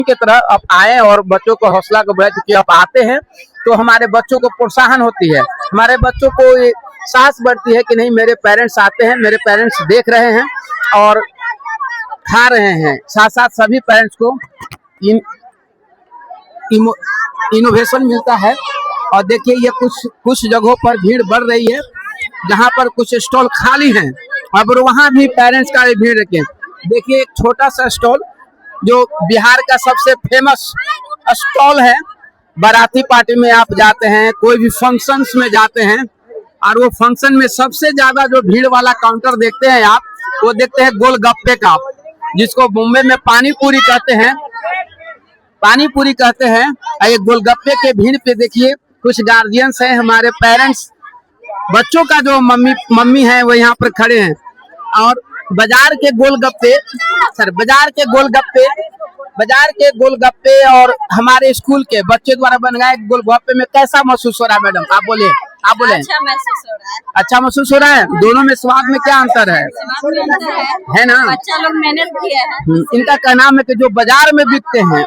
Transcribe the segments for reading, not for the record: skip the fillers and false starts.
की तरह आप आए और बच्चों को हौसला को बढ़ाए, क्योंकि आप आते हैं तो हमारे बच्चों को प्रोत्साहन होती है, हमारे बच्चों को ये साहस बढ़ती है कि नहीं मेरे पेरेंट्स आते हैं, मेरे पेरेंट्स देख रहे हैं और खा रहे हैं। साथ साथ सभी पेरेंट्स को इनोवेशन मिलता है। और देखिए ये कुछ जगहों पर भीड़ बढ़ रही है, जहाँ पर कुछ स्टॉल खाली हैं, अब वहाँ भी पेरेंट्स का भीड़ रखें। देखिए एक छोटा सा स्टॉल जो बिहार का सबसे फेमस स्टॉल है। बाराती पार्टी में आप जाते हैं, कोई भी फंक्शंस में जाते हैं और वो फंक्शन में सबसे ज्यादा जो भीड़ वाला काउंटर देखते हैं आप, वो देखते हैं गोलगप्पे का, जिसको मुंबई में पानी पूरी कहते हैं। पानी पूरी कहते हैं। ये गोलगप्पे के भीड़ पे देखिए कुछ गार्जियंस हैं, हमारे पेरेंट्स, बच्चों का जो मम्मी है वो यहाँ पर खड़े हैं। और बाजार के गोलगप्पे और हमारे स्कूल के बच्चे द्वारा बनाए गोलगप्पे में कैसा महसूस हो रहा है मैडम? आप बोले। अच्छा महसूस हो रहा है। अच्छा महसूस हो रहा है। दोनों में स्वाद में क्या अंतर है? है ना? बच्चा लोग मेहनत किया है। इनका कहना है कि जो बाजार में बिकते हैं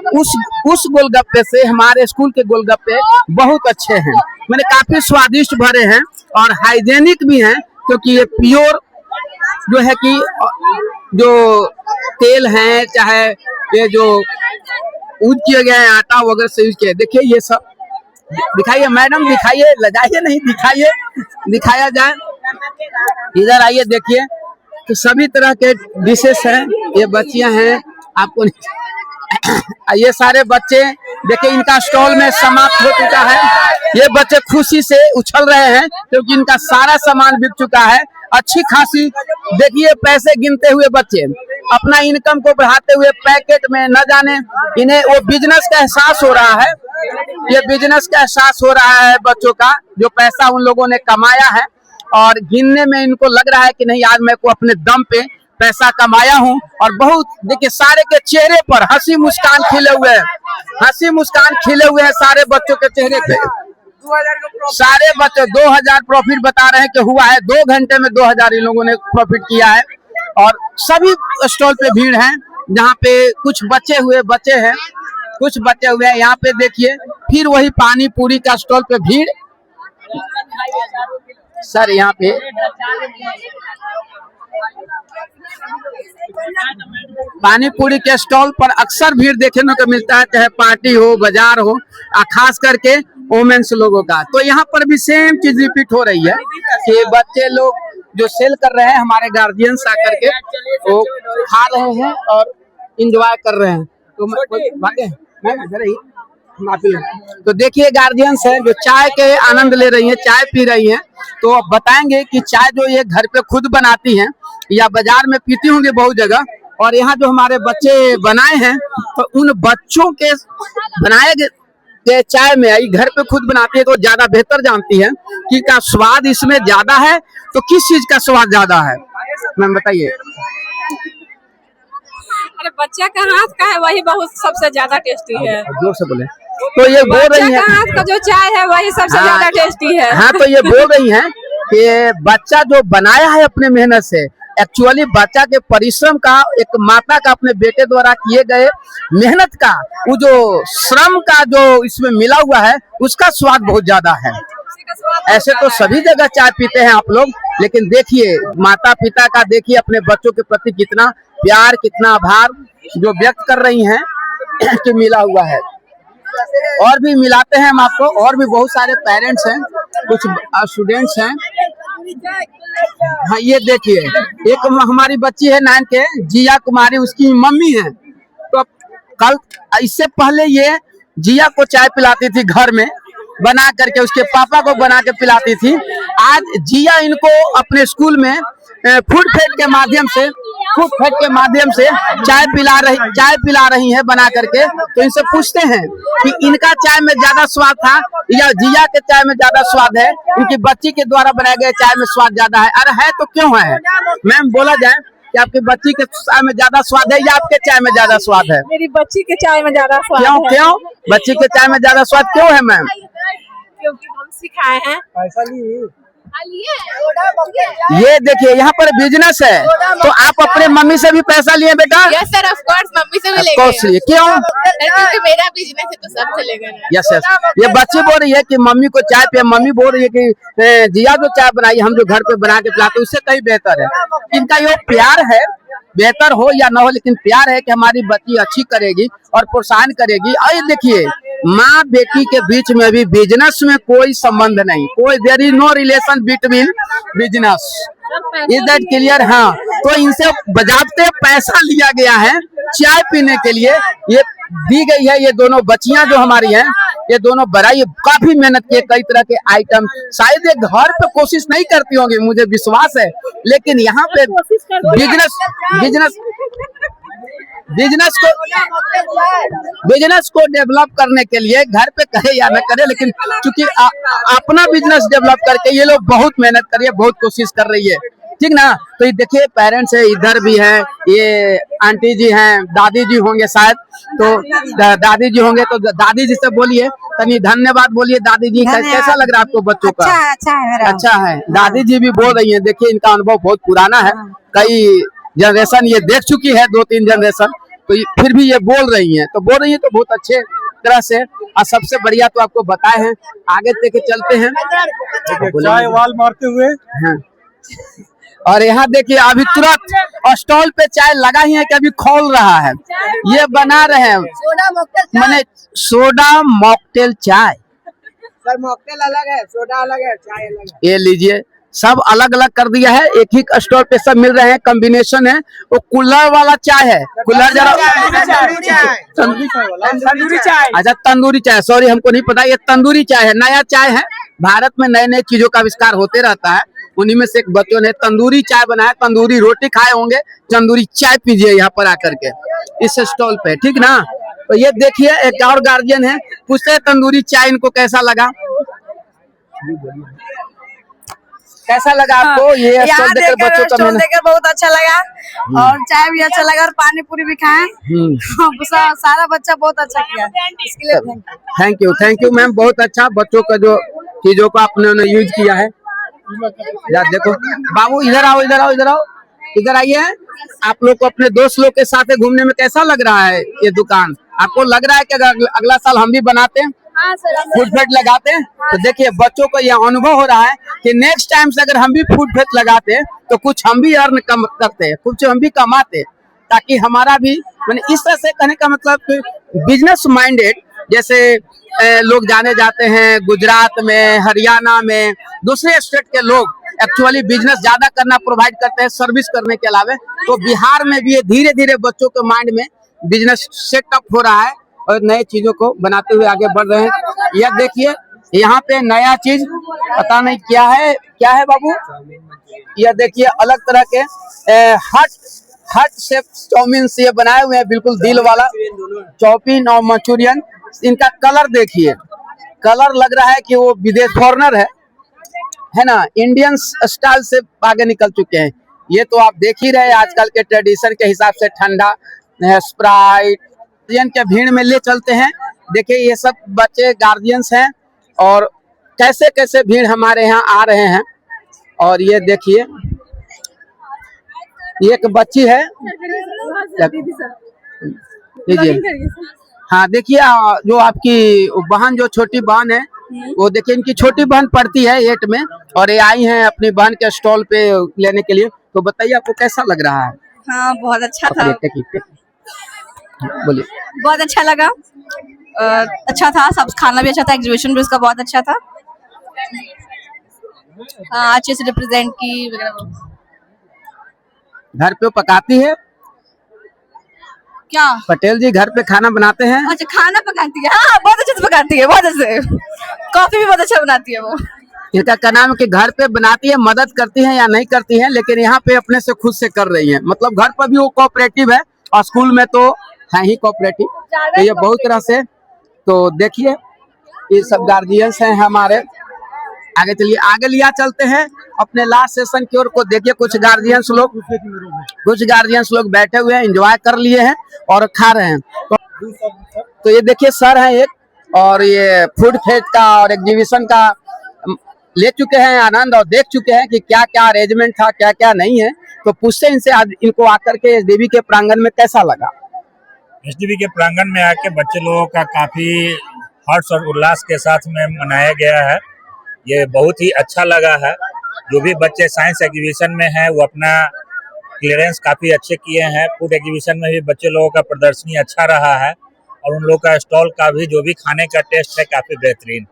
उस गोलगप्पे से हमारे स्कूल के गोलगप्पे बहुत अच्छे हैं, मैंने काफी स्वादिष्ट भरे हैं और हाइजेनिक भी हैं, क्योंकि ये प्योर जो है कि जो तेल है, चाहे ये जो यूज किया गया है आटा वगैरह से यूज किया। देखिए ये सब दिखाइए मैडम, दिखाइए, लजाइए नहीं, दिखाइए, दिखाया जाए। इधर आइए, देखिए तो सभी तरह के डिशेस हैं। ये बच्चियां हैं, आपको ये सारे बच्चे देखिए इनका स्टॉल में समाप्त हो चुका है। ये बच्चे खुशी से उछल रहे हैं क्योंकि इनका सारा सामान बिक चुका है। अच्छी खासी देखिए पैसे गिनते हुए बच्चे अपना इनकम को बढ़ाते हुए पैकेट में न जाने इन्हें वो बिजनेस का एहसास हो रहा है। ये बिजनेस का एहसास हो रहा है बच्चों का, जो पैसा उन लोगों ने कमाया है और गिनने में इनको लग रहा है कि नहीं आज मैं को अपने दम पे पैसा कमाया हूँ। और बहुत देखिए सारे के चेहरे पर हंसी मुस्कान खिले हुए हैं, हंसी मुस्कान खिले हुए हैं सारे बच्चों के चेहरे पे। सारे बच्चे 2000 प्रॉफिट बता रहे हैं कि हुआ है, 2 घंटे में 2000 इन लोगों ने प्रॉफिट किया है। और सभी स्टॉल पे भीड़ है, जहाँ पे कुछ बचे हुए हैं यहाँ पे देखिए। फिर वही पानी पूरी का स्टॉल पे भीड़ सर, यहाँ पे पानी पूरी के स्टॉल पर अक्सर भीड़ देखने को मिलता है, चाहे पार्टी हो, बाजार हो, खास करके वोमेन्स लोगों का। तो यहाँ पर भी सेम चीज रिपीट हो रही है कि बच्चे लोग जो सेल कर रहे हैं, हमारे गार्जियंस आकर के वो खा रहे हैं और इंजॉय कर रहे हैं। तो देखिए गार्जियंस है जो चाय के आनंद ले रही हैं, चाय पी रही हैं। तो अब बताएंगे कि चाय जो ये घर पे खुद बनाती हैं या बाजार में पीती होंगी बहुत जगह, और यहाँ जो हमारे बच्चे बनाए हैं तो उन बच्चों के बनाए गए चाय में आई घर पे खुद बनाती है तो ज्यादा बेहतर जानती है कि क्या स्वाद इसमें ज्यादा है। तो किस चीज का स्वाद ज्यादा है मैम बताइए? अरे बच्चा का हाथ का है वही बहुत सबसे ज्यादा टेस्टी है। जोर से बोले। तो ये बोल रही है हाथ का जो चाय है वही सबसे ज्यादा टेस्टी है। हाँ, तो ये बोल रही है कि बच्चा जो बनाया है अपने मेहनत से, एक्चुअली बच्चा के परिश्रम का, एक माता का अपने बेटे द्वारा किए गए मेहनत का, वो जो श्रम का जो इसमें मिला हुआ है उसका स्वाद बहुत ज्यादा है। ऐसे तो सभी जगह चाय पीते हैं आप लोग, लेकिन देखिए माता पिता का देखिए अपने बच्चों के प्रति कितना प्यार, कितना आभार जो व्यक्त कर रही हैं कि मिला हुआ है। और भी मिलाते हैं हम आपको, और भी बहुत सारे पेरेंट्स हैं, कुछ स्टूडेंट्स हैं। हाँ ये देखिए एक हमारी बच्ची है 9 के, जिया कुमारी, उसकी मम्मी है। तो कल इससे पहले ये जिया को चाय पिलाती थी घर में बना करके, उसके पापा को बना के पिलाती थी। आज जिया इनको अपने स्कूल में फूड फेड के माध्यम से चाय पिला रही है बना करके। तो इनसे पूछते हैं कि इनका चाय में ज्यादा स्वाद था या जिया के चाय में ज्यादा स्वाद है? इनकी बच्ची के द्वारा बनाए गए चाय में स्वाद ज्यादा है। अरे है तो क्यों है मैम, बोला जाए कि आपकी बच्ची के चाय में ज्यादा स्वाद है या आपके चाय में ज्यादा स्वाद है? मेरी बच्ची के चाय में ज्यादा स्वाद है। क्यों बच्ची के चाय में ज्यादा स्वाद क्यों है मैम? क्योंकि हम सिखाए हैं। ये देखिए यहाँ पर बिजनेस है, तो आप अपने मम्मी से भी पैसा लिए बेटा? Yes sir, of course mummy से भी Of लेंगे course लिए। क्यों? क्योंकि मेरा बिजनेस है तो सब चलेगा ना। Yes yes. ये बच्ची बोल रही है कि मम्मी को चाय पिया, मम्मी बोल रही है कि जिया जो चाय बनाई हम जो घर पे बना के पिलाते उससे कहीं बेहतर है। इनका ये प्यार है, बेहतर हो या ना हो लेकिन प्यार है कि हमारी बच्ची अच्छी करेगी और प्रोत्साहन करेगी। और ये देखिए माँ बेटी के बीच में भी बिजनेस में कोई संबंध नहीं, कोई there is no relation between business, is that clear? हाँ, तो इनसे बजाते पैसा लिया गया है चाय पीने के लिए, ये दी गई है। ये दोनों बच्चियां जो हमारी हैं, ये दोनों बड़ाई काफी मेहनत किए, कई तरह के आइटम, शायद ये घर पे कोशिश नहीं करती होंगी मुझे विश्वास है, लेकिन यहाँ पे बिजनेस बिजनेस बिजनेस को डेवलप करने के लिए घर पे करे या न करे, लेकिन क्योंकि अपना बिजनेस डेवलप करके ये लोग बहुत मेहनत कर रही है, बहुत कोशिश कर रही है, ठीक ना? तो ये देखिए पेरेंट्स है, इधर भी है, ये आंटी जी हैं, दादी जी होंगे शायद, तो दादी जी होंगे तो दादी जी से बोलिए, तनी धन्यवाद बोलिए दादी जी। कैसा लग रहा है आपको बच्चों का? अच्छा है। दादी जी भी बोल रही है, देखिए इनका अनुभव बहुत पुराना है, कई जनरेशन ये देख चुकी है, 2-3 जनरेशन, तो फिर भी ये बोल रही है, तो बोल रही है तो बहुत अच्छे तरह से। और सबसे बढ़िया तो आपको बताए हैं, आगे लेके चलते हैं चाय वाल मारते हुए। हाँ। और यहाँ देखिए अभी तुरंत स्टॉल पे चाय लगा ही है कि अभी खोल रहा है, ये बना रहे हैं मैंने सोडा मॉकटेल चाय। सर मॉकटेल अलग है, सोडा अलग है, चाय अलग है। ये लीजिए, सब अलग अलग कर दिया है, एक ही स्टोर पे सब मिल रहे हैं, कॉम्बिनेशन है। वो कुल्हड़ वाला चाय है, कुल्हड़ जरा तंदूरी चाय। अच्छा तंदूरी चाय, सॉरी हमको नहीं पता, ये तंदूरी चाय है, नया चाय है। भारत में नए नए चीजों का आविष्कार होते रहता है, उन्हीं में से एक बच्चों ने तंदूरी चाय बनाया, तंदूरी रोटी खाए होंगे, तंदूरी चाय पीजिए यहाँ पर आकर के इस स्टॉल पे, ठीक ना? तो ये देखिए एक और गार्जियन है, पूछते हैं तंदूरी चाय इनको कैसा लगा, कैसा लगा आपको ये स्टॉल देखकर? बच्चों का मैंने देखकर बहुत अच्छा लगा और चाय भी अच्छा लगा और पानी पूरी भी खाए। सारा बच्चा बहुत अच्छा किया, इसके लिए थैंक यू मैम, बहुत अच्छा बच्चों का जो चीजों को आपने यूज किया है। यार देखो बाबू इधर आओ इधर आइए। आप लोग को अपने दोस्त लोग के साथ घूमने में कैसा लग रहा है ये दुकान? आपको लग रहा है कि अगर अगला साल हम भी बनाते हैं, फूड फेट लगाते हैं, तो देखिए बच्चों को यह अनुभव हो रहा है कि नेक्स्ट टाइम से अगर हम भी फूड फेट लगाते तो कुछ हम भी अर्न करते, कुछ हम भी कमाते, ताकि हमारा भी मैंने इस तरह से कहने का मतलब बिजनेस माइंडेड, जैसे लोग जाने जाते हैं गुजरात में, हरियाणा में, दूसरे स्टेट के लोग एक्चुअली बिजनेस ज्यादा करना प्रोवाइड करते हैं सर्विस करने के अलावा, तो बिहार में भी ये धीरे धीरे बच्चों के माइंड में बिजनेस सेटअप हो रहा है और नए चीजों को बनाते हुए आगे बढ़ रहे हैं। यह देखिए यहाँ पे नया चीज पता नहीं क्या है बाबू, यह देखिए अलग तरह के हट शेप चाउमीन से बनाए हुए हैं, बिल्कुल दिल वाला चाउमीन और मंचूरियन। इनका कलर देखिए, कलर लग रहा है कि वो विदेश फॉरेनर है ना, इंडियन स्टाइल से आगे निकल चुके हैं। ये तो आप देख ही रहे हैं आजकल के ट्रेडिशन के हिसाब से, ठंडा स्प्राइट के भीड़ में ले चलते हैं। देखिए ये सब बच्चे गार्जियंस हैं और कैसे कैसे भीड़ हमारे यहाँ आ रहे हैं। और ये देखिए एक बच्ची है, लीजिए हाँ देखिए जो आपकी बहन, जो छोटी बहन है, वो देखिए इनकी छोटी बहन पढ़ती है 8 में और ये आई हैं अपनी बहन के स्टॉल पे लेने के लिए। तो बताइए आपको कैसा लग रहा है? हाँ बहुत अच्छा था, बोलिए। बहुत अच्छा लगा, अच्छा था, सब खाना भी अच्छा था, एग्जीबिशन भी उसका बहुत अच्छा था। हाँ अच्छे से रिप्रेजेंट की वगैरह। घर पे पकाती है क्या पटेल जी? घर पे खाना बनाते हैं? अच्छा खाना पकाती है, हाँ बहुत अच्छे से पकाती है, बहुत अच्छे। कॉफी भी बहुत अच्छा बनाती है वो। इनका क्या नाम है कि घर पे बनाती है, मदद करती है या नहीं करती है, लेकिन यहाँ पे अपने से खुद से कर रही है। मतलब घर पर भी वो कोऑपरेटिव है और स्कूल में तो है ही कोऑपरेटिव, तो ये बहुत तरह से। तो देखिए ये सब गार्जियंस हैं हमारे। आगे चलिए, आगे लिया चलते हैं अपने लास्ट सेशन की ओर को। देखिए कुछ गार्जियंस लोग बैठे हुए हैं, एंजॉय कर लिए हैं और खा रहे हैं। तो ये देखिए सर हैं एक, और ये फूड फेस्ट का और एग्जीबिशन का ले चुके हैं आनंद और देख चुके हैं कि क्या क्या अरेंजमेंट था, क्या क्या नहीं है। तो पूछते इनसे आज इनको आकर के एसडीवी के प्रांगण में कैसा लगा। एसडीवी के प्रांगण में आके बच्चे लोगों का काफी हर्ष और उल्लास के साथ में मनाया गया है। ये बहुत ही अच्छा लगा है। जो भी बच्चे साइंस एग्जीबिशन में हैं वो अपना क्लियरेंस काफी अच्छे किए हैं। फूड एग्जीबिशन में भी बच्चे लोगों का प्रदर्शनी अच्छा रहा है और उन लोगों का स्टॉल का भी जो भी खाने का टेस्ट है काफी बेहतरीन।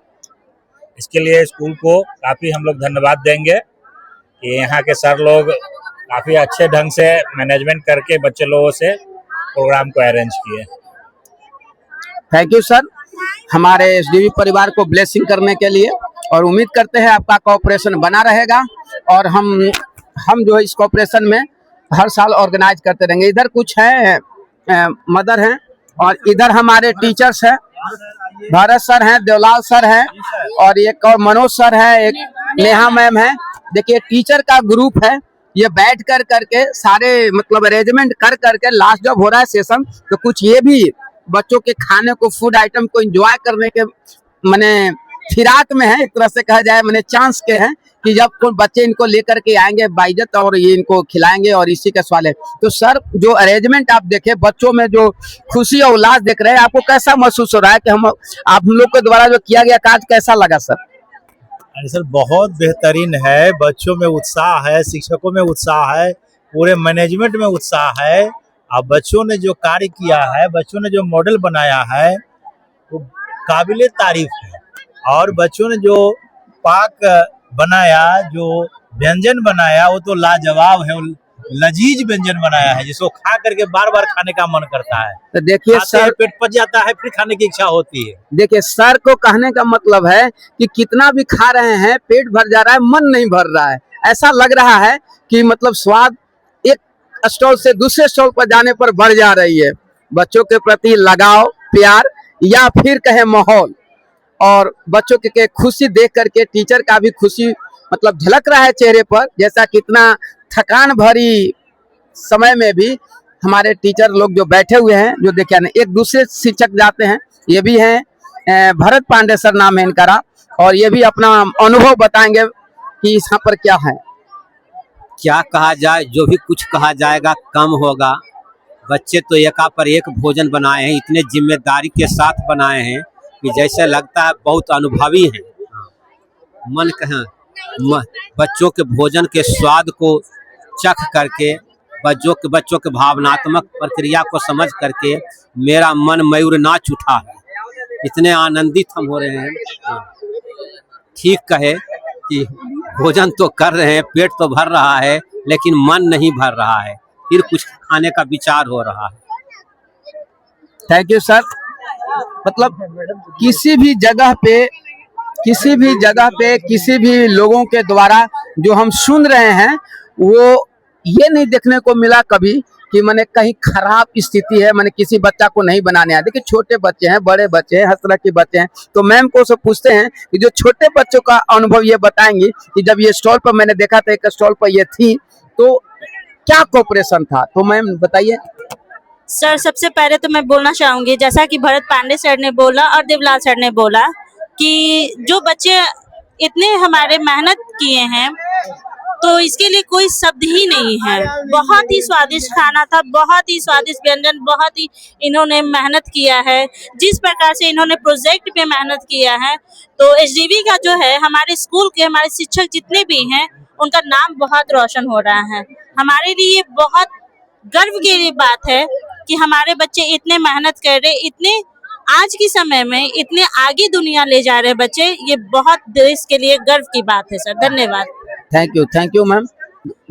इसके लिए स्कूल को काफी हम लोग धन्यवाद देंगे कि यहाँ के सर लोग काफी अच्छे ढंग से मैनेजमेंट करके बच्चे लोगों से प्रोग्राम को अरेंज किए। थैंक यू सर, हमारे एसडीवी परिवार को ब्लेसिंग करने के लिए, और उम्मीद करते हैं आपका कोऑपरेशन बना रहेगा और हम जो है इस कोऑपरेशन में हर साल ऑर्गेनाइज करते रहेंगे। इधर कुछ है मदर हैं और इधर हमारे टीचर्स हैं, भारत सर हैं, देवलाल सर हैं और एक और मनोज सर है, एक नेहा मैम है। देखिए टीचर का ग्रुप है, ये बैठ कर करके सारे मतलब अरेंजमेंट कर करके लास्ट जब हो रहा है सेशन तो कुछ ये भी बच्चों के खाने को, फूड आइटम को एंजॉय करने के माने फिराक में है, एक तरह से कहा जाए माने चांस के हैं कि जब कोई बच्चे इनको लेकर के आएंगे बाइज्जत और ये इनको खिलाएंगे और इसी का सवाल है। तो सर जो अरेंजमेंट आप देखे, बच्चों में जो खुशी और उल्लास देख रहे हैं, आपको कैसा महसूस हो रहा है कि आप लोग के द्वारा जो किया गया कार्य कैसा लगा सर? अरे सर बहुत बेहतरीन है। बच्चों में उत्साह है, शिक्षकों में उत्साह है, पूरे मैनेजमेंट में उत्साह है। अब बच्चों ने जो कार्य किया है, बच्चों ने जो मॉडल बनाया है वो काबिले तारीफ है। और बच्चों ने जो पाक बनाया, जो व्यंजन बनाया वो तो लाजवाब है, लजीज व्यंजन बनाया है जिसको खा करके बार बार खाने का मन करता है। तो देखिए सर, पेट पच जाता है, फिर खाने की इच्छा होती है। देखिए सर को कहने का मतलब है कि कितना भी खा रहे हैं पेट भर जा रहा है, मन नहीं भर रहा है। ऐसा लग रहा है कि मतलब स्वाद एक स्टॉल से दूसरे स्टॉल पर जाने पर बढ़ जा रही है। बच्चों के प्रति लगाव, प्यार या फिर कहे माहौल, और बच्चों के खुशी देख करके टीचर का भी खुशी मतलब झलक रहा है चेहरे पर। जैसा कितना थकान भरी समय में भी हमारे टीचर लोग जो बैठे हुए हैं, जो देखिए ना एक दूसरे शिक्षक जाते हैं, ये भी हैं भरत पांडे सर नाम है इनका, और ये भी अपना अनुभव बताएंगे कि यहाँ पर क्या है। क्या कहा जाए, जो भी कुछ कहा जाएगा कम होगा। बच्चे तो एका पर एक भोजन बनाए हैं, इतने जिम्मेदारी के साथ बनाए हैं कि जैसे लगता है बहुत अनुभवी हैं। मन कहें बच्चों के भोजन के स्वाद को चख करके, बच्चों के भावनात्मक प्रक्रिया को समझ करके मेरा मन मयूर नाच उठा है। इतने आनंदित हम हो रहे हैं। ठीक कहे कि भोजन तो कर रहे हैं, पेट तो भर रहा है, लेकिन मन नहीं भर रहा है, फिर कुछ खाने का विचार हो रहा है। Thank you sir. मतलब किसी भी जगह पे किसी भी लोगों के द्वारा जो हम सुन रहे हैं वो ये नहीं देखने को मिला कभी कि मैंने कहीं खराब स्थिति है, मैंने किसी बच्चा को नहीं बनाने आया। देखिए छोटे बच्चे हैं, बड़े बच्चे हैं, हर तरह के बच्चे हैं। तो मैम को सब पूछते हैं कि जो छोटे बच्चों का अनुभव ये बताएंगी कि जब ये स्टॉल पर मैंने देखा था, एक स्टॉल पर ये थी, तो क्या कोऑपरेशन था, तो मैम बताइए। सर सबसे पहले तो मैं बोलना चाहूंगी, जैसा कि भरत पांडे सर ने बोला और देवलाल सर ने बोला कि जो बच्चे इतने हमारे मेहनत किए हैं तो इसके लिए कोई शब्द ही नहीं है। बहुत ही स्वादिष्ट खाना था, बहुत ही स्वादिष्ट व्यंजन, बहुत ही इन्होंने मेहनत किया है। जिस प्रकार से इन्होंने प्रोजेक्ट पे मेहनत किया है, तो एसडीवी का जो है, हमारे स्कूल के हमारे शिक्षक जितने भी हैं उनका नाम बहुत रोशन हो रहा है। हमारे लिए बहुत गर्व की बात है कि हमारे बच्चे इतने मेहनत कर रहे, इतने आज के समय में इतने आगे दुनिया ले जा रहे बच्चे, ये बहुत देश के लिए गर्व की बात है सर। धन्यवाद। Thank you ma'am.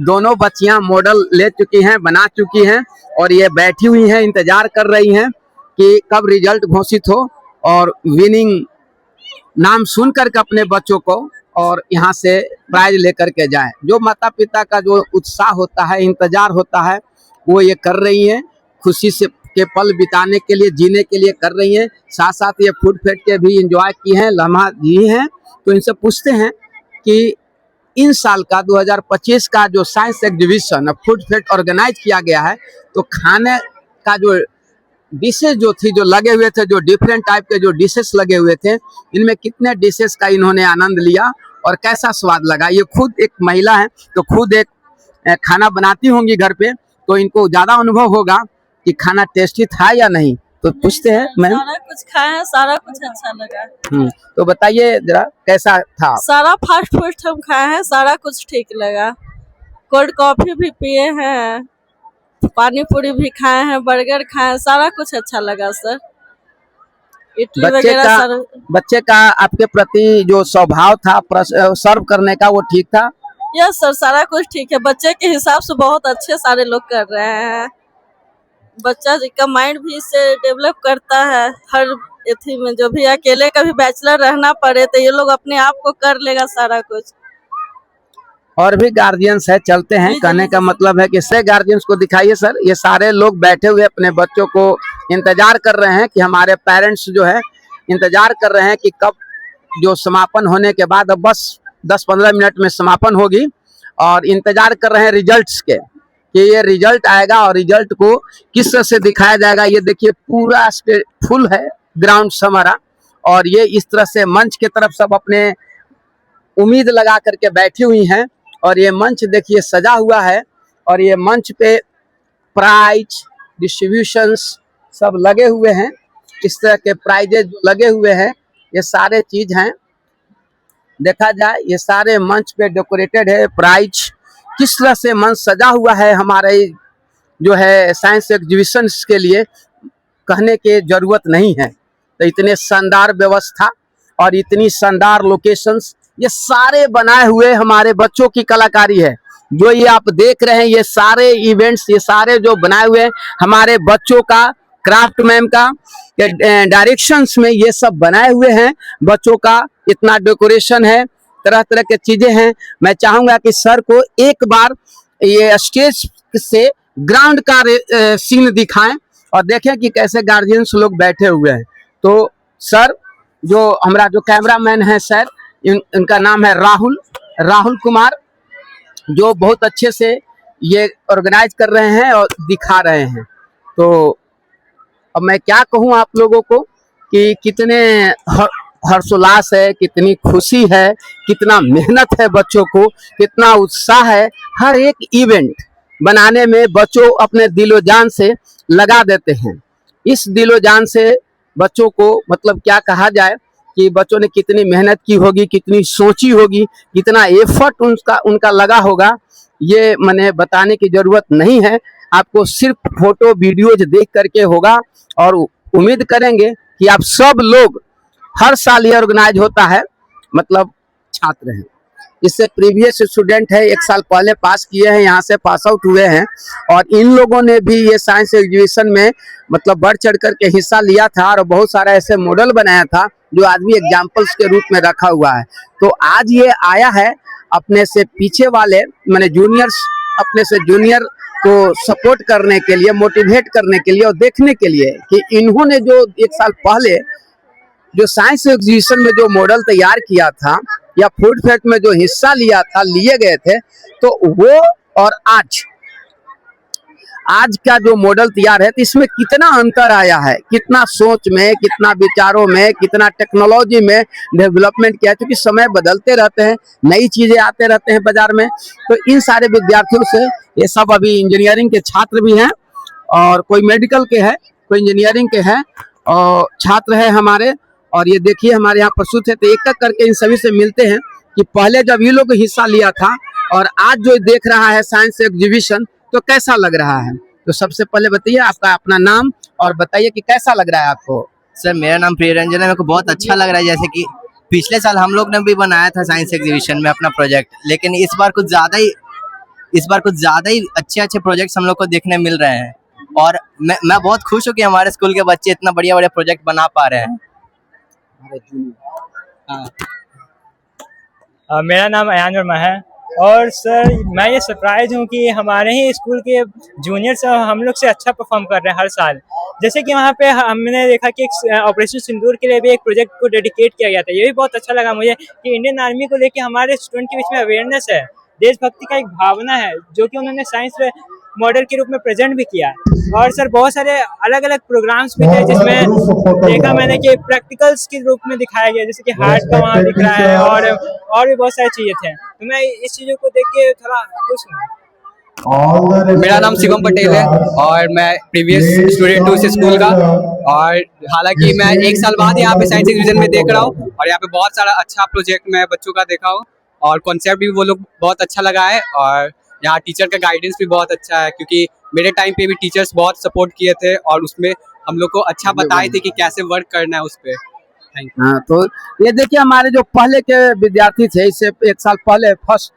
दोनों बच्चियां मॉडल ले चुकी हैं, बना चुकी हैं और ये बैठी हुई हैं, इंतजार कर रही हैं कि कब रिजल्ट घोषित हो और विनिंग नाम सुन करके अपने बच्चों को और यहाँ से प्राइज लेकर के जाएं। जो माता पिता का जो उत्साह होता है, इंतजार होता है, वो ये कर रही हैं, खुशी से के पल बिताने के लिए, जीने के लिए कर रही हैं। साथ साथ ये फूड फेस्ट के भी एंजॉय किए हैं, लम्हा जी हैं। तो इनसे पूछते हैं कि इन साल का 2025 का जो science exhibition food fest organize किया गया है, तो खाने का जो डिशेस जो थी, जो लगे हुए थे, जो डिफरेंट टाइप के जो डिशेस लगे हुए थे, इनमें कितने डिशेस का इन्होंने आनंद लिया और कैसा स्वाद लगा। ये खुद एक महिला है तो खुद एक खाना बनाती होंगी घर पे, तो इनको ज्यादा अनुभव होगा कि खाना टेस्टी था या नहीं। तो पूछते हैं मैम। सारा कुछ खाए हैं, सारा कुछ अच्छा लगा। तो बताइए जरा कैसा था। सारा फास्ट फूड हम खाए हैं, सारा कुछ ठीक लगा। कोल्ड कॉफी भी पिए हैं, पानी पूरी भी खाए हैं, बर्गर खाए हैं, सारा कुछ अच्छा लगा सर। इडली वगैरह सर। बच्चे का आपके प्रति जो स्वभाव था सर्व करने का, वो ठीक था। यस सर, सारा कुछ ठीक है। बच्चे के हिसाब से बहुत अच्छे सारे लोग कर रहे हैं। बच्चा का माइंड भी इससे डेवलप करता है। हर एथी में जो भी अकेले कभी बैचलर रहना पड़े तो ये लोग अपने आप को कर लेगा सारा कुछ। और भी गार्जियंस है, चलते हैं। कहने का मतलब है कि से गार्जियंस को दिखाइए सर। ये सारे लोग बैठे हुए अपने बच्चों को इंतजार कर रहे हैं कि हमारे पेरेंट्स जो है इंतजार कर रहे हैं कि कब जो समापन होने के बाद, अब बस 10-15 मिनट में समापन होगी, और इंतजार कर रहे हैं रिजल्ट्स के कि ये रिजल्ट आएगा और रिजल्ट को किस तरह से दिखाया जाएगा। ये देखिए पूरा स्टेज फुल है, ग्राउंड हमारा, और ये इस तरह से मंच के तरफ सब अपने उम्मीद लगा करके बैठी हुई हैं। और ये मंच देखिए सजा हुआ है, और ये मंच पे प्राइज डिस्ट्रीब्यूशंस सब लगे हुए हैं। इस तरह के प्राइजेज लगे हुए हैं, ये सारे चीज हैं। देखा जाए ये सारे मंच पे डेकोरेटेड है। प्राइज किस तरह से मंच सजा हुआ है हमारे जो है साइंस एग्जीबिशन के लिए, कहने की जरूरत नहीं है। तो इतने शानदार व्यवस्था और इतनी शानदार लोकेशंस, ये सारे बनाए हुए हमारे बच्चों की कलाकारी है। जो ये आप देख रहे हैं ये सारे इवेंट्स, ये सारे जो बनाए हुए हैं हमारे बच्चों का, क्राफ्ट मैम का डायरेक्शंस में ये सब बनाए हुए हैं बच्चों का। इतना डेकोरेशन है, तरह तरह के चीजें हैं। मैं चाहूंगा कि सर को एक बार ये स्टेज से ग्राउंड का सीन दिखाएं और देखें कि कैसे गार्जियंस लोग बैठे हुए हैं। तो सर, जो हमारा जो कैमरामैन है सर, इनका नाम है राहुल कुमार, जो बहुत अच्छे से ये ऑर्गेनाइज कर रहे हैं और दिखा रहे हैं। तो अब मैं क्या कहूँ आप लोगों को कि कितने हर्षोल्लास है, कितनी खुशी है, कितना मेहनत है बच्चों को, कितना उत्साह है। हर एक इवेंट बनाने में बच्चों अपने दिलो जान से लगा देते हैं। इस दिलो जान से बच्चों को मतलब क्या कहा जाए कि बच्चों ने कितनी मेहनत की होगी, कितनी सोची होगी, कितना एफर्ट उनका लगा होगा, ये मैंने बताने की जरूरत नहीं है। आपको सिर्फ फोटो वीडियोज देख करके होगा। और उम्मीद करेंगे कि आप सब लोग, हर साल ये ऑर्गेनाइज होता है, मतलब छात्र हैं, इससे प्रीवियस स्टूडेंट है, 1 साल पहले पास किए हैं, यहाँ से पास आउट हुए हैं, और इन लोगों ने भी ये साइंस एग्जीबिशन में मतलब बढ़ चढ़ करके हिस्सा लिया था और बहुत सारा ऐसे मॉडल बनाया था जो आज भी एग्जाम्पल्स के रूप में रखा हुआ है। तो आज ये आया है अपने से पीछे वाले माने जूनियर्स, अपने से जूनियर को सपोर्ट करने के लिए, मोटिवेट करने के लिए और देखने के लिए कि इन्होंने जो 1 साल पहले जो साइंस एग्जीबिशन में जो मॉडल तैयार किया था या फूड फेस्ट में जो हिस्सा लिए गए थे, तो वो और आज का जो मॉडल तैयार है, तो इसमें कितना अंतर आया है, कितना सोच में, कितना विचारों में, कितना टेक्नोलॉजी में डेवलपमेंट किया। क्योंकि समय बदलते रहते हैं, नई चीजें आते रहते हैं बाजार में। तो इन सारे विद्यार्थियों से, ये सब अभी इंजीनियरिंग के छात्र भी हैं और कोई मेडिकल के हैं, कोई इंजीनियरिंग के हैं और छात्र है हमारे। और ये देखिए हमारे यहाँ प्रस्तुत है। तो एक एक करके इन सभी से मिलते हैं कि पहले जब ये लोग हिस्सा लिया था और आज जो देख रहा है साइंस एग्जीबिशन, तो कैसा लग रहा है। तो सबसे पहले बताइए आपका अपना नाम और बताइए कि कैसा लग रहा है आपको। सर, मेरा नाम प्रिय रंजन है। मेरे को बहुत अच्छा लग रहा है। जैसे कि पिछले साल हम लोग ने भी बनाया था साइंस एग्जीबिशन में अपना प्रोजेक्ट, लेकिन इस बार कुछ ज़्यादा ही अच्छे प्रोजेक्ट्स हम लोग को देखने मिल रहे हैं। और मैं बहुत खुश हूँ कि हमारे स्कूल के बच्चे इतना बढ़िया प्रोजेक्ट बना पा रहे हैं। मेरा नाम अयान वर्मा है और सर मैं ये सरप्राइज हूँ कि हमारे ही स्कूल के जूनियर्स हम लोग से अच्छा परफॉर्म कर रहे हैं हर साल। जैसे कि वहाँ पे हमने देखा कि ऑपरेशन सिंदूर के लिए भी एक प्रोजेक्ट को डेडिकेट किया गया था। ये भी बहुत अच्छा लगा मुझे कि इंडियन आर्मी को लेके हमारे स्टूडेंट के बीच में अवेयरनेस है, देशभक्ति का एक भावना है जो कि उन्होंने साइंस मॉडल के रूप में प्रेजेंट भी किया। और सर बहुत सारे अलग अलग प्रोग्राम्स भी थे जिसमें देखा मैंने कि प्रैक्टिकल्स के रूप में दिखाया गया, जैसे कि हार्ट का वहाँ दिख रहा है और भी बहुत सारी चीज़ें थे। तो मैं इस चीज़ों को देख के थोड़ा खुश हूँ। मेरा नाम शिवम पटेल है और मैं प्रीवियस स्टूडेंट हूँ इस स्कूल का। और हालांकि मैं 1 साल बाद यहाँ पे साइंस एग्जीबिशन में देख रहा हूँ और यहाँ पे बहुत सारा अच्छा प्रोजेक्ट मैं बच्चों का देखा हूँ और कॉन्सेप्ट भी वो लोग बहुत अच्छा लगा है। और यहाँ टीचर का गाइडेंस भी बहुत अच्छा है, क्योंकि मेरे टाइम पे भी टीचर्स बहुत सपोर्ट किए थे और उसमें हम लोग को अच्छा बताए थे कि कैसे वर्क करना है उस पर। हाँ, तो ये देखिए हमारे जो पहले के विद्यार्थी थे, इससे 1 साल पहले फर्स्ट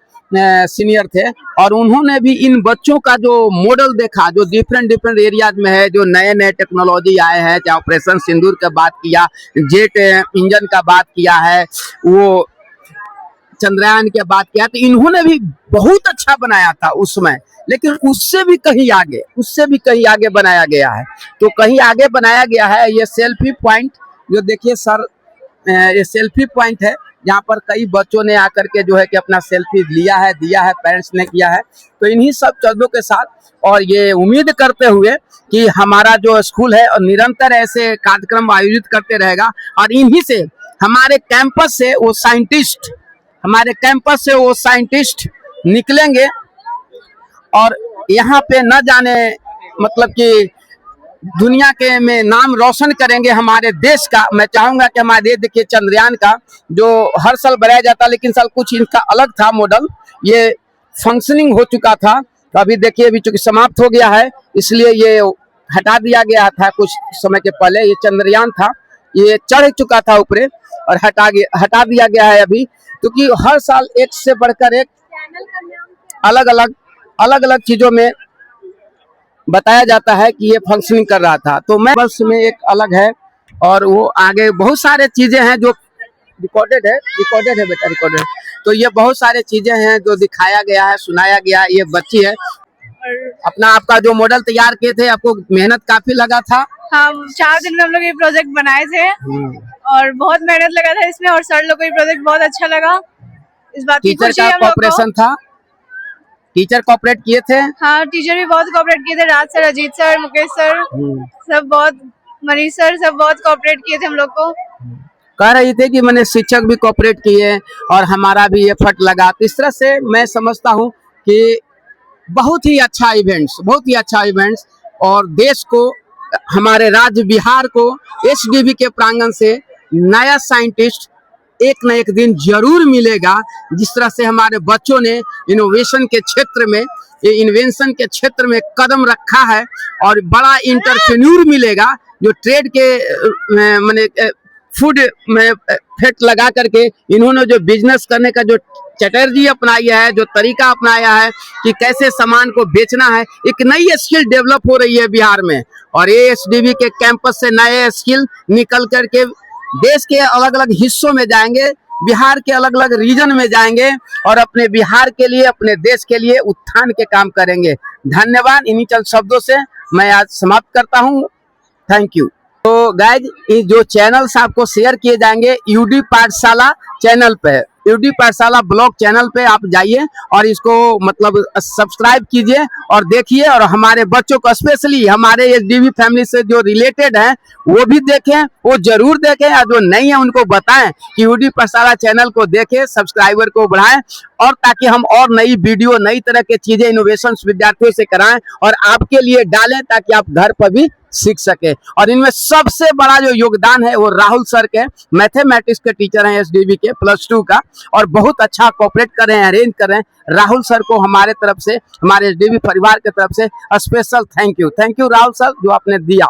सीनियर थे, और उन्होंने भी इन बच्चों का जो मॉडल देखा, जो डिफरेंट एरियाज में है, जो नए नए टेक्नोलॉजी आए हैं, चाहे ऑपरेशन सिंदूर का बात किया, जेट इंजन का बात किया है, वो चंद्रयान की बात किया, तो इन्होंने भी बहुत अच्छा बनाया था उस समय, लेकिन उससे भी कहीं आगे बनाया गया है। तो कहीं आगे बनाया गया है ये सेल्फी पॉइंट, जो देखिए सर ये सेल्फी पॉइंट है, यहाँ पर कई बच्चों ने आकर के जो है कि अपना सेल्फी लिया है, दिया है, पेरेंट्स ने किया है। तो इन्हीं सब चीजों के साथ और ये उम्मीद करते हुए कि हमारा जो स्कूल है और निरंतर ऐसे कार्यक्रम आयोजित करते रहेगा, और इन्हीं से हमारे कैंपस से वो साइंटिस्ट निकलेंगे और यहाँ पे न जाने मतलब कि दुनिया के में नाम रोशन करेंगे हमारे देश का। मैं चाहूंगा कि हमारे देश, देखिए चंद्रयान का जो हर साल बनाया जाता, लेकिन साल कुछ इनका अलग था मॉडल, ये फंक्शनिंग हो चुका था, तो अभी देखिए अभी चूंकि समाप्त हो गया है, इसलिए ये हटा दिया गया था कुछ समय के पहले। ये चंद्रयान था, ये चढ़ चुका था ऊपर और हटा दिया गया है अभी, क्योंकि हर साल एक से बढ़कर एक अलग अलग चीजों में बताया जाता है कि ये फंक्शनिंग कर रहा था। तो मैं बस में एक अलग है, और वो आगे बहुत सारे चीजें हैं जो रिकॉर्डेड है बेटा। तो ये बहुत सारे चीजें हैं जो दिखाया गया है, सुनाया गया है। ये बच्ची है, अपना आपका जो मॉडल तैयार किए थे, आपको मेहनत काफी लगा था। हाँ, 4 दिन में हम लोग ये प्रोजेक्ट बनाए थे और बहुत मेहनत लगा था इसमें, और सर लोग को ये प्रोजेक्ट बहुत अच्छा लगा। इस बात की खुशी है हम लोग को। कोऑपरेशन था, टीचर कोऑपरेट किए थे। हाँ, टीचर भी बहुत कोऑपरेट किए थे, Raj sir, Ajit sir, Mukesh sir, सब बहुत, मनीष सर, सब बहुत कोऑपरेट किए थे हम लोग को। कह रही थी कि मैंने शिक्षक भी कोऑपरेट किए और हमारा भी एफर्ट लगा। तो इस तरह से मैं समझता हूँ कि बहुत ही अच्छा इवेंट्स, और देश को, हमारे राज्य बिहार को एसडीवी के प्रांगण से नया साइंटिस्ट एक न एक दिन जरूर मिलेगा। जिस तरह से हमारे बच्चों ने इनोवेशन के क्षेत्र में, इन्वेंशन के क्षेत्र में कदम रखा है, और बड़ा इंटरप्रेन्योर मिलेगा जो ट्रेड के माने फूड में फेट लगा करके इन्होंने जो बिजनेस करने का जो स्ट्रेटजी अपनाया है, जो तरीका अपनाया है कि कैसे सामान को बेचना है, एक नई स्किल डेवलप हो रही है बिहार में। और एएसडीवी के कैंपस से नए स्किल निकल करके देश के अलग अलग हिस्सों में जाएंगे, बिहार के अलग अलग रीजन में जाएंगे, और अपने बिहार के लिए, अपने देश के लिए उत्थान के काम करेंगे। धन्यवाद। इन्हीं चंद शब्दों से मैं आज समाप्त करता हूँ। Thank you. तो गाइज, ये जो चैनल्स आपको शेयर किए जाएंगे यूडी पाठशाला चैनल पे, यूडी पाठशाला ब्लॉग चैनल पे आप जाइए और इसको मतलब सब्सक्राइब कीजिए और देखिए, और हमारे बच्चों को स्पेशली हमारे एसडीवी फैमिली से जो रिलेटेड हैं वो भी देखें, वो जरूर देखें, और जो नहीं है उनको बताएं कि यूडी पाठशाला चैनल को देखें, सब्सक्राइबर को बढ़ाएं, और ताकि हम और नई वीडियो, नई तरह के चीजें, इनोवेशन विद्यार्थियों से कराएं और आपके लिए डालें, ताकि आप घर पर भी सीख सके। और इनमें सबसे बड़ा जो योगदान है वो राहुल सर के, मैथमेटिक्स के टीचर हैं एसडीवी के +2 का, और बहुत अच्छा कोऑपरेट कर रहे हैं, अरेंज कर रहे हैं। राहुल सर को हमारे तरफ से, हमारे एसडीवी परिवार के तरफ से special thank you Rahul sir, जो आपने दिया।